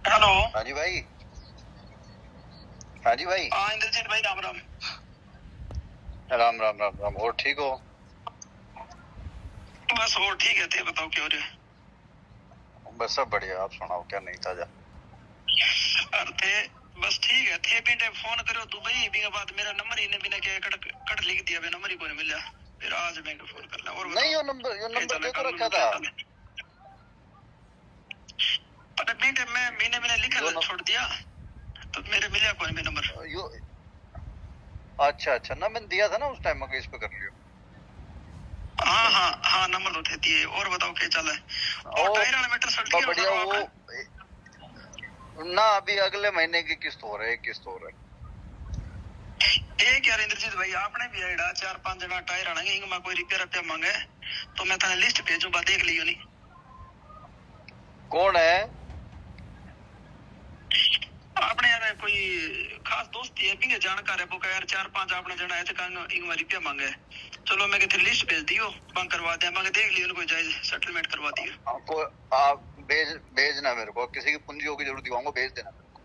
Hello. हाँ जी भाई। हाँ जी भाई। हाँ इंद्रजीत भाई, राम राम। राम राम राम राम। और ठीक हो? बस और ठीक है थे, बताओ क्या हो रहा है? बस सब बढ़िया। आप सुनाओ, क्या नहीं ताजा? अरे थे, बस ठीक है थे। बिना फोन करो दुबई भी के बाद मेरा नंबर ही ने बिना के कट कट लिख दिया, बे नंबर ही कोई नहीं मिला। फिर आज मैं फोन कर ला। और नहीं, बताओ यो क्या नंबर चल दे है, तो काम रखा में था। क्या चल है? अरे बिना मैं महीने महीने लिखा यो न, छोड़ दिया तो मेरे मिला कोई भी नंबर। यो अच्छा अच्छा ना, मैंने दिया था ना उस टाइम, इस पे कर लियो। हाँ हाँ हाँ, नंबर तो थे दिए। और बताओ क्या चल है? और टायर वाला मैटर सट गया बढ़िया। करो वो आपने? ना, अभी अगले महीने की किस्त हो रहा है, किस्त हो रहा है। एक यार इंद्रजीत भाई, आपने भी आइडा 4-5 जना टायर आनेंगे, इनमें कोई रिपेयर पे मांगे तो मैं थाने लिस्ट भेजूं, बात देख लियो नहीं। कौन है? आपने यार कोई खास दोस्ती है भी जानकार है वो का यार, 4-5 आपने जना है तो इनमें रिपेयर मांगे। चलो मैं कहते लिस्ट भेज दियो, मांग करवा दे, मांगे देख लियो, कोई जायज सेटलमेंट करवा दियो। आपको आप भेजना मेरे को, किसी की पूंजियों की जरूरत होगा, भेज देना मेरे को।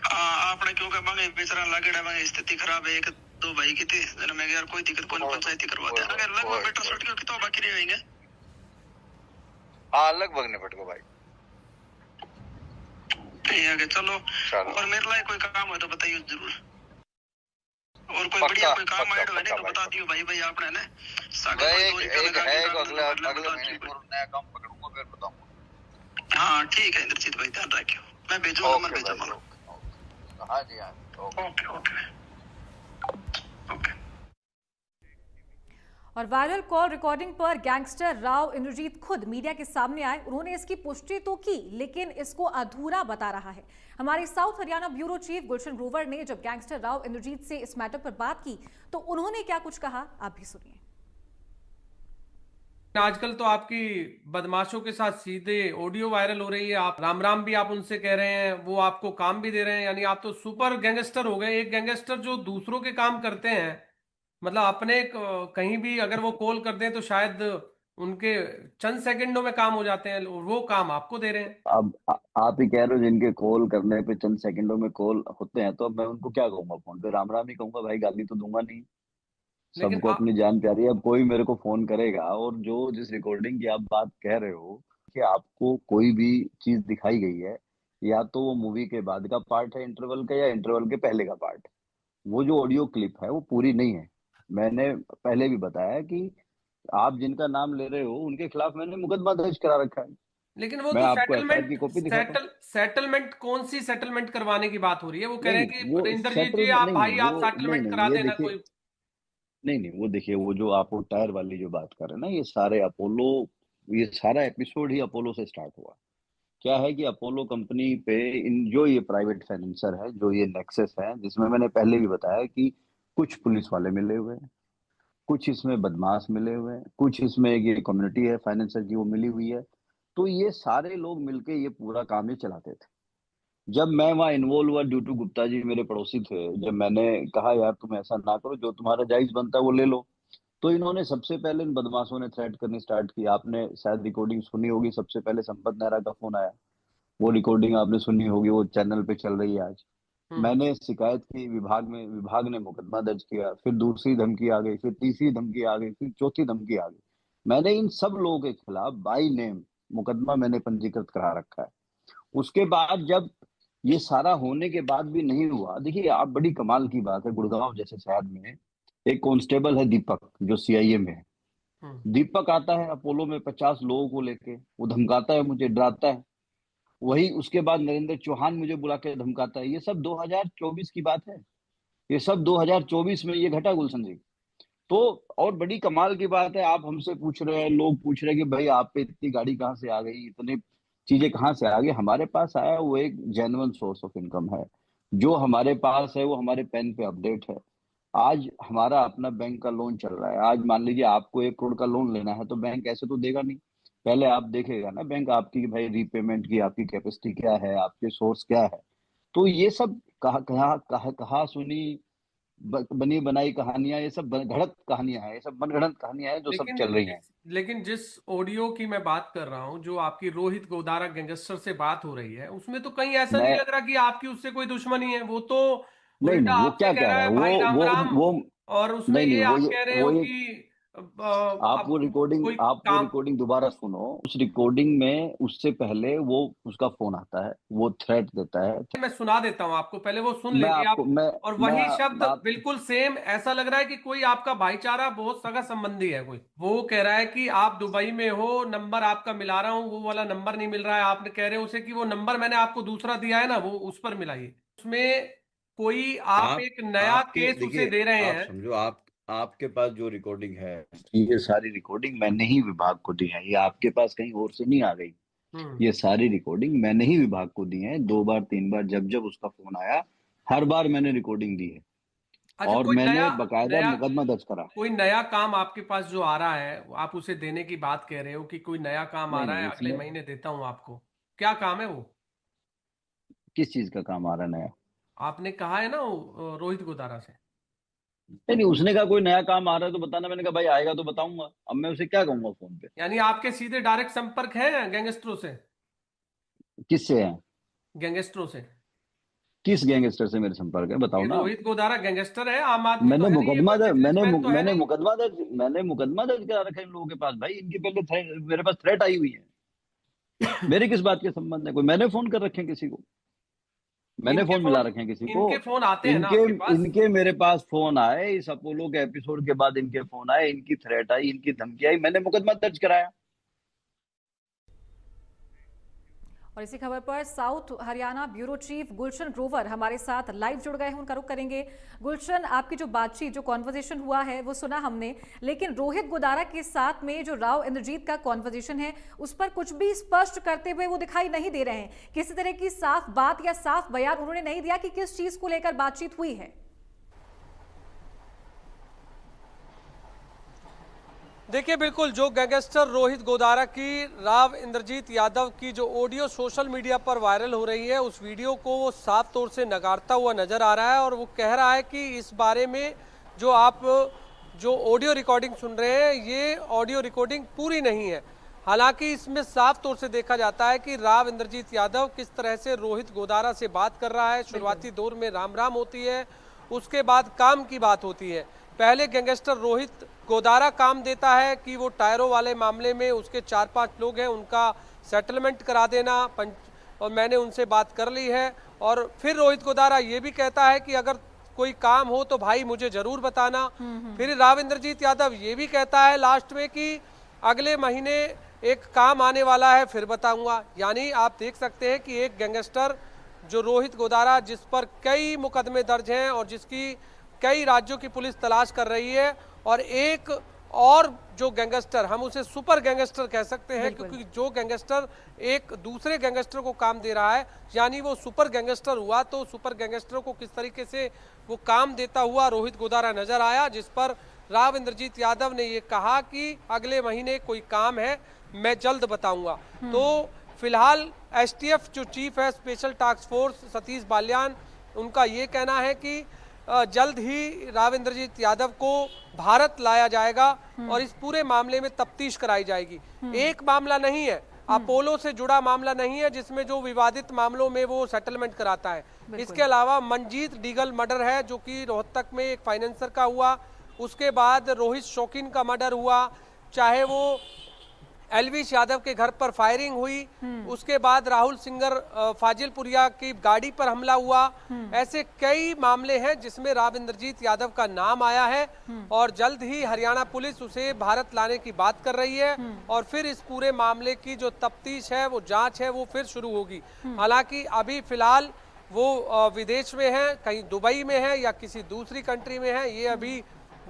हाँ आपने क्यों मांगे बेचारा लगेड़ा, मांगे स्थिति खराब है, एक दो भाई की थी मैं यार कोई दिक्कत कौन पंचायती करवा दे, अगर लगभग बेटर सट के तो बाकी रहेंगे। हाँ, लगभग निपट गए भाई। ठीक है चलो। और मेरे लिए कोई काम हो तो बताइए जरूर। और कोई बढ़िया कोई काम ऐड हो नहीं तो बता दियो भाई। भाई आपने ना सागर कोई दो रुपया लगा के अगले महीने को नया काम पकड़ूंगा, फिर बताऊंगा। हाँ ठीक है इंद्रजीत भाई, ध्यान रखियो। मैं भेजूंगा, नंबर भेजा मानो। हाँ जी हाँ। Okay okay okay. और वायरल कॉल रिकॉर्डिंग पर गैंगस्टर राव इंद्रजीत खुद मीडिया के सामने आए। उन्होंने इसकी पुष्टि तो की, लेकिन इसको अधूरा बता रहा है। हमारे south Haryana bureau chief Gulshan Grover ने जब गैंगस्टर राव इंद्रजीत से इस मैटर पर बात की तो उन्होंने क्या कुछ कहा, आप भी सुनिए। आजकल तो आपकी बदमाशों के साथ सीधे ऑडियो वायरल हो रही है, आप राम राम भी आप उनसे कह रहे हैं, वो आपको काम भी दे रहे हैं, यानी आप तो सुपर गैंगस्टर हो गए। एक गैंगस्टर जो दूसरों के काम करते हैं, मतलब अपने कहीं भी अगर वो कॉल कर दें तो शायद उनके चंद सेकंडों में काम हो जाते हैं, वो काम आपको दे रहे हैं। अब आप ही कह रहे हो जिनके कॉल करने पे चंद सेकंडों में कॉल होते हैं, तो अब मैं उनको क्या कहूंगा? फोन पे राम राम ही कहूंगा भाई, गाली तो दूंगा नहीं। लेकिन सबको अपनी जान प्यारी है। अब कोई मेरे को फोन करेगा और जो जिस रिकॉर्डिंग की आप बात कह रहे हो कि आपको कोई भी चीज दिखाई गई है, या तो वो मूवी के बाद का पार्ट है इंटरवल का, या इंटरवल के पहले का पार्ट। वो जो ऑडियो क्लिप है वो पूरी नहीं है। मैंने पहले भी बताया कि आप जिनका नाम ले रहे हो उनके खिलाफ मैंने मुकदमा दर्ज करा रखा है। लेकिन वो मैं तो आपको एफआईआर की सेटलमेंट कॉपी दिखाता हूँ। सेटलमेंट कौन सी सेटलमेंट करवाने की बात हो रही है? वो कह नहीं रहे नहीं, हैं वो कि इंद्रजीत जी सेटलमेंट आप नहीं नहीं, भाई आप वो नहीं सेटलमेंट नहीं, करा ये देना देखिए। कोई। नहीं नहीं, वो देखिए, वो जो आप वो टायर वाली जो बात कर रहे हैं ना, ये सारे अपोलो, ये सारा एपिसोड ही अपोलो से स्टार्ट हुआ। क्या है कि अपोलो कंपनी पे इन जो ये प्राइवेट फाइनेंसर है, जो ये नेक्सस है, जिसमें मैंने पहले भी बताया कि कुछ पुलिस वाले मिले हुए हैं, कुछ इसमें बदमाश मिले हुए हैं, कुछ इसमें एक ये कम्युनिटी है फाइनेंसर की, वो मिली हुई है। तो ये सारे लोग मिलके ये पूरा काम ये चलाते थे। जब मैं वहाँ इन्वॉल्व हुआ, ड्यू टू गुप्ता जी मेरे पड़ोसी थे, जब मैंने कहा यार तुम ऐसा ना करो, जो तुम्हारा जायज बनता है वो ले लो, तो इन्होंने सबसे पहले इन बदमाशों ने थ्रेट करनी स्टार्ट की। आपने शायद रिकॉर्डिंग सुनी होगी, सबसे पहले संपत नेहरा का फोन आया, वो रिकॉर्डिंग आपने सुनी होगी, वो चैनल पे चल रही है आज। हम्म। मैंने शिकायत की विभाग में, विभाग ने मुकदमा दर्ज किया, फिर दूसरी धमकी आ गई, फिर तीसरी धमकी आ गई, फिर चौथी धमकी आ गई। मैंने इन सब लोगों के खिलाफ बाई नेम मुकदमा मैंने पंजीकृत करा रखा है। उसके बाद जब ये सारा होने के बाद भी नहीं हुआ, देखिए आप, बड़ी कमाल की बात है, गुड़गांव जैसे शहर में एक कांस्टेबल है दीपक, जो सीआईए में है। हम्म। दीपक आता है अपोलो में 50 लोगों को लेके, वो धमकाता है, मुझे डराता है। वही उसके बाद नरेंद्र चौहान मुझे बुला के धमकाता है। ये सब 2024 की बात है, ये सब 2024 में ये घटा, गुलशन जी। तो और बड़ी कमाल की बात है, आप हमसे पूछ रहे हैं, लोग पूछ रहे हैं कि भाई आप पे इतनी गाड़ी कहाँ से आ गई, इतनी चीजें कहाँ से आ गई? हमारे पास आया वो एक जेन्युइन सोर्स ऑफ इनकम है। जो हमारे पास है वो हमारे पेन पे अपडेट है। आज हमारा अपना बैंक का लोन चल रहा है। आज मान लीजिए आपको 1 करोड़ का लोन लेना है, तो बैंक ऐसे तो देगा नहीं। पहले आप देखेगा ना बैंक आपकी कि भाई रीपेमेंट की आपकी कैपेसिटी क्या है, आपके सोर्स क्या है। तो ये सब कहा कहा कहा, कहा सुनी बनी बनाई कहानियां, ये सब घड़त कहानियां हैं, ये सब मनगढ़ंत कहानियां हैं जो सब लेकिन चल रही हैं। लेकिन जिस ऑडियो की मैं बात कर रहा हूँ, जो आपकी रोहित गोदारा गैंगस्टर से बात हो रही है, उसमें तो कहीं ऐसा नहीं मैं लग रहा कि आपकी उससे कोई दुश्मनी है। वो तो नहीं उल्टा नहीं, वो आपसे क्या कह कह रहा रहा है, है भाई राम राम, वो और उसमें नहीं नहीं, ये वो आप ये कह रहे वो हो ये कि आप वो अब रिकॉर्डिंग कोई आप वो काम। रिकॉर्डिंग दोबारा सुनो। उस रिकॉर्डिंग में उससे पहले वो उसका फोन आता है, वो थ्रेट देता है। मैं सुना देता हूं आपको, पहले वो सुन मैं लीजिए आपको आप। और मैं वही शब्द आप बिल्कुल सेम, ऐसा लग रहा है कि कोई आपका भाईचारा, बहुत सगा संबंधी है कोई। वो कह रहा है कि आप दुबई में हो, नंबर आपका मिला रहा हूं, वो वाला नंबर नहीं मिल रहा है। आपने कह रहे हो उसे कि वो नंबर मैंने आपको दूसरा दिया है ना, वो उस पर मिलाइए। उसमें कोई आप आप एक नया आपके केस उसे देखिए, दे रहे आप हैं। समझो, आप आपके पास जो रिकॉर्डिंग है, ये सारी रिकॉर्डिंग मैंने ही विभाग को दी है, ये आपके पास कहीं और से नहीं आ गई। हम्म। ये सारी रिकॉर्डिंग मैंने ही विभाग को दी है, 2 बार 3 बार जब जब उसका फोन आया, हर बार मैंने रिकॉर्डिंग दी है अच्छा, और कोई मैंने नया बकायदा नया मुकदमा दर्ज करा। कोई नया काम आपके पास जो आ रहा है, आप उसे देने की बात कह रहे हो कि कोई नया काम आ नहीं रहा नहीं, है, अगले इसमें महीने देता हूं आपको। क्या काम है वो? किस चीज का काम आ रहा है नया? आपने कहा है ना रोहित गोदारा से। नहीं नहीं, उसने कहा कोई नया काम आ रहा है तो बताना। मैंने कहा भाई आएगा तो बताऊंगा, अब मैं उसे क्या कहूंगा फोन पे। यानी आपके सीधे डायरेक्ट संपर्क है गैंगस्टरों से? किससे है? गैंगस्टरों से? किस गैंगस्टर से मेरे संपर्क है, बताओ ये ना। रोहित गोदारा गैंगस्टर है, आम आदमी तो है नहीं, ये कोई बिजनेसमैन तो है नहीं। मैंने मुकदमा दर्ज करा रखा है इन लोगों के पास भाई। इनकी पहले मेरे पास थ्रेट आई हुई है। मेरे किस बात के संबंध है? कोई मैंने फोन कर रखे हैं किसी को? मैंने इनके फोन मिला फोन रखे हैं किसी को? इनके फोन आते हैं ना इनके आपके पास? इनके मेरे पास फोन आए, इस अपोलो के एपिसोड के बाद इनके फोन आए, इनकी थ्रेट आई, इनकी धमकी आई, मैंने मुकदमा दर्ज कराया। और इसी खबर पर south Haryana bureau chief Gulshan Grover हमारे साथ लाइव जुड़ गए हैं, उनका रुख करेंगे। गुलशन, आपकी जो बातचीत, जो कॉन्वर्जेशन हुआ है वो सुना हमने, लेकिन रोहित गोदारा के साथ में जो राव इंद्रजीत का कॉन्वर्जेशन है उस पर कुछ भी स्पष्ट करते हुए वो दिखाई नहीं दे रहे हैं। किसी तरह की साफ बात या साफ बयान उन्होंने नहीं दिया कि किस चीज को लेकर बातचीत हुई है। देखिए, बिल्कुल जो गैंगस्टर रोहित गोदारा की राव इंद्रजीत यादव की जो ऑडियो सोशल मीडिया पर वायरल हो रही है, उस वीडियो को वो साफ तौर से नकारता हुआ नजर आ रहा है। और वो कह रहा है कि इस बारे में जो आप जो ऑडियो रिकॉर्डिंग सुन रहे हैं, ये ऑडियो रिकॉर्डिंग पूरी नहीं है। हालांकि इसमें साफ तौर से देखा जाता है कि राव इंद्रजीत यादव किस तरह से रोहित गोदारा से बात कर रहा है। शुरुआती दौर में राम राम होती है, उसके बाद काम की बात होती है। पहले गैंगस्टर रोहित गोदारा काम देता है कि वो टायरों वाले मामले में उसके 4-5 लोग हैं, उनका सेटलमेंट करा देना, और मैंने उनसे बात कर ली है। और फिर रोहित गोदारा ये भी कहता है कि अगर कोई काम हो तो भाई मुझे जरूर बताना। फिर राव इंद्रजीत यादव ये भी कहता है लास्ट में कि अगले महीने एक काम आने वाला है, फिर बताऊंगा। यानी आप देख सकते हैं कि एक गैंगस्टर जो रोहित गोदारा, जिस पर कई मुकदमे दर्ज हैं और जिसकी कई राज्यों की पुलिस तलाश कर रही है, और एक और जो गैंगस्टर, हम उसे सुपर गैंगस्टर कह सकते हैं, क्योंकि जो गैंगस्टर एक दूसरे गैंगस्टर को काम दे रहा है, यानी वो सुपर गैंगस्टर हुआ। तो सुपर गैंगस्टर को किस तरीके से वो काम देता हुआ रोहित गोदारा नजर आया, जिस पर राव इंद्रजीत यादव ने ये कहा कि अगले महीने कोई काम है, मैं जल्द बताऊंगा। तो फिलहाल एसटीएफ जो चीफ है special task force Satish Balyan, उनका ये कहना है कि जल्द ही राव इंद्रजीत यादव को भारत लाया जाएगा और इस पूरे मामले में तफ्तीश कराई जाएगी। एक मामला नहीं है, अपोलो से जुड़ा मामला नहीं है जिसमें जो विवादित मामलों में वो सेटलमेंट कराता है। इसके अलावा मंजीत डीगल मर्डर है जो कि रोहतक में एक फाइनेंसर का हुआ, उसके बाद रोहित शौकीन का मर्डर हुआ, चाहे वो एलविश यादव के घर पर फायरिंग हुई, उसके बाद राहुल सिंगर फाजिलपुरिया की गाड़ी पर हमला हुआ। ऐसे कई मामले हैं जिसमें राव इंद्रजीत यादव का नाम आया है और जल्द ही हरियाणा पुलिस उसे भारत लाने की बात कर रही है और फिर इस पूरे मामले की जो तफ्तीश है, वो जांच है, वो फिर शुरू होगी। हालांकि अभी फिलहाल वो विदेश में है, कहीं दुबई में है या किसी दूसरी कंट्री में है, ये अभी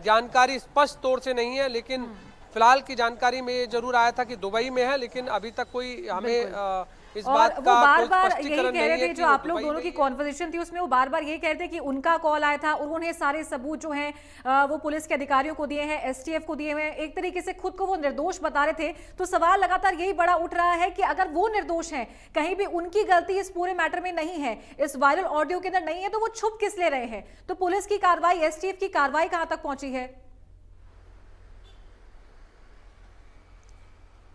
जानकारी स्पष्ट तौर से नहीं है। लेकिन फिलहाल की जानकारी में ये जरूर आया था कि दुबई में है, लेकिन अभी तक कोई हमें इस और बात वो का बार कोई बार यही स्पष्टीकरण कह रहे नहीं है थे, कि जो वो आप लोग दुबई दोनों में की ही है। कॉन्वर्सेशन थी उसमें वो बार बार यही कह रहे थे कि उनका कॉल आया था, उन्होंने सारे सबूत जो हैं वो पुलिस के अधिकारियों को दिए हैं, एसटीएफ को दिए हुए हैं, एक तरीके से खुद को वो निर्दोष बता रहे थे। तो सवाल लगातार यही बड़ा उठ रहा है कि अगर वो निर्दोष हैं, कहीं भी उनकी गलती इस पूरे मैटर में नहीं है, इस वायरल ऑडियो के अंदर नहीं है, तो वो छुप किस ले रहे हैं? तो पुलिस की कार्रवाई, एसटीएफ की कार्रवाई कहां तक पहुंची है?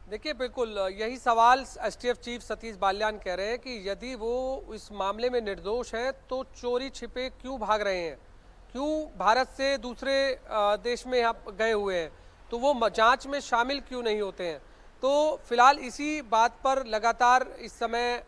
देखिए, बिल्कुल यही सवाल एसटीएफ चीफ सतीश बाल्यान कह रहे हैं कि यदि वो इस मामले में निर्दोष हैं तो चोरी छिपे क्यों भाग रहे हैं, क्यों भारत से दूसरे देश में गए हुए हैं, तो वो जांच में शामिल क्यों नहीं होते हैं। तो फिलहाल इसी बात पर लगातार इस समय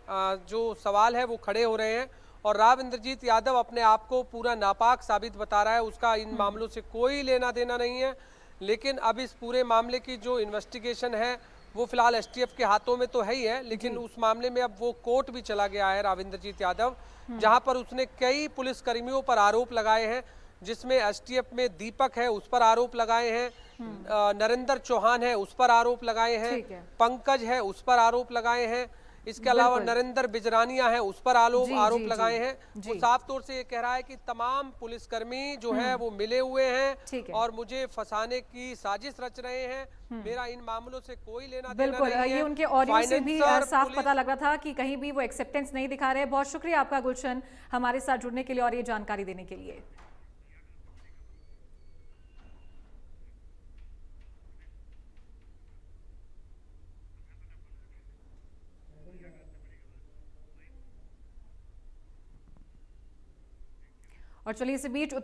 जो सवाल है वो खड़े हो रहे हैं और राव इंद्रजीत यादव अपने आप को पूरा नापाक साबित बता रहा है, उसका इन मामलों से कोई लेना देना नहीं है। लेकिन अब इस पूरे मामले की जो इन्वेस्टिगेशन है वो फिलहाल एसटीएफ के हाथों में तो है ही है, लेकिन उस मामले में अब वो कोर्ट भी चला गया है राविंद्रजीत यादव, जहां पर उसने कई पुलिसकर्मियों पर आरोप लगाए हैं, जिसमें एसटीएफ में दीपक है उस पर आरोप लगाए हैं, नरेंद्र चौहान है उस पर आरोप लगाए हैं, ठीक है। पंकज है उस पर आरोप लगाए हैं, इसके अलावा बिल्कुल। नरेंद्र बिजरानिया है उस पर आरोप जी, लगाए जी, हैं। जी। वो साफ तौर से ये कह रहा है कि तमाम पुलिसकर्मी जो है वो मिले हुए ठीक हैं है। और मुझे फंसाने की साजिश रच रहे हैं। मेरा इन मामलों से कोई लेना देना बिल्कुल, नहीं है। ये उनके ऑडियो से भी फाइनेंसर, साफ पुलिस पता लग रहा था कि कहीं भी वो एक्सेप्टेंस नहीं दिखा रहे। बहुत शुक्रिया आपका गुलशन, हमारे साथ जुड़ने के लिए और ये जानकारी देने के लिए। और चलिए इसी बीच उत्तर